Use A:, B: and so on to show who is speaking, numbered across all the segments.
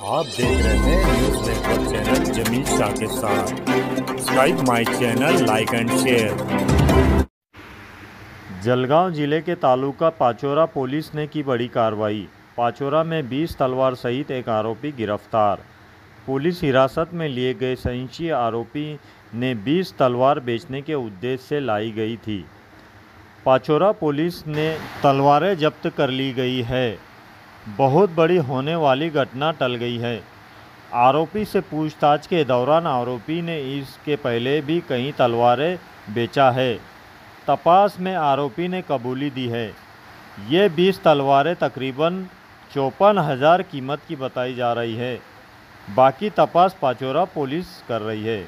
A: आप देख रहे हैं न्यूज नेटवर्क चैनल जमीन शाह के साथ। Subscribe my channel, like and share. Jalgaon जिले के तालुका पाचोरा पुलिस ने की बड़ी कार्रवाई। पाचोरा में 20 तलवार सहित एक आरोपी गिरफ्तार। पुलिस हिरासत में लिए गए संशयी आरोपी ने 20 तलवार बेचने के उद्देश्य से लाई गई थी। पाचोरा पुलिस ने तलवारें जब्त कर ली गई है। बहुत बड़ी होने वाली घटना टल गई है। आरोपी से पूछताछ के दौरान आरोपी ने इसके पहले भी कई तलवारें बेचा है। तपास में आरोपी ने कबूली दी है। ये 20 तलवारें तकरीबन 54,000 कीमत की बताई जा रही है। बाकी तपास पाचोरा पुलिस कर रही है।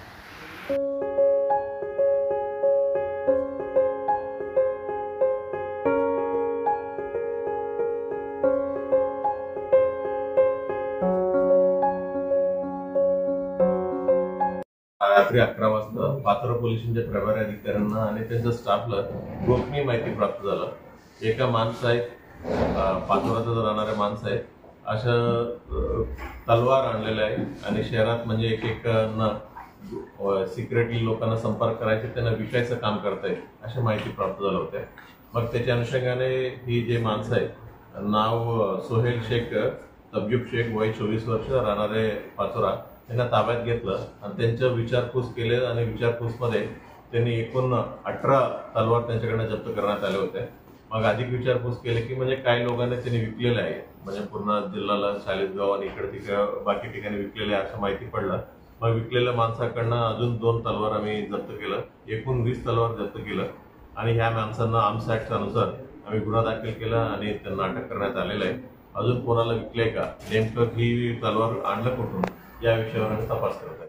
B: रात्री 11 वाजता पाचोरा पोलिसांच्या प्रभारी अधिकाऱ्यांना आणि त्यांच्या स्टाफला गोपनीय माहिती प्राप्त झाला। एका माणसं आहेत, पाचोरात राहणारे माणसं आहेत, अशा तलवार आणलेल्या आहेत आणि शहरात म्हणजे एक सिक्रेटली लोकांना संपर्क करायचे, त्यांना विकायचं काम करतायत अशी माहिती प्राप्त झाली होती। मग त्याच्या अनुषंगाने ही जे माणसं आहेत, नाव सोहेल शेख, तब्यूब शेख, वय 24 वर्ष, राहणारे पाचोरा, त्यांना ताब्यात घेतलं आणि त्यांच्या विचारपूस केले आणि विचारपूसमध्ये त्यांनी एकूण 18 तलवार त्यांच्याकडे जप्त करण्यात आले होते। मग अधिक विचारपूस केले की म्हणजे काही लोकांनी त्यांनी विकलेले आहे, म्हणजे पूर्ण जिल्ह्याला, चाळीसगाव आणि इकडे तिकडे बाकी ठिकाणी विकलेले असं माहिती पडलं। मग विकलेल्या माणसाकडनं अजून 2 तलवार आम्ही जप्त केलं, एकूण 20 तलवार जप्त केलं आणि ह्या माणसांना आर्म्स ॲक्टनुसार आम्ही गुन्हा दाखल केला आणि त्यांना अटक करण्यात आलेलं आहे। अजून कोणाला विकले का, नेमकं ही तलवार आणलं कुठून या विषयावर तपास करत आहे।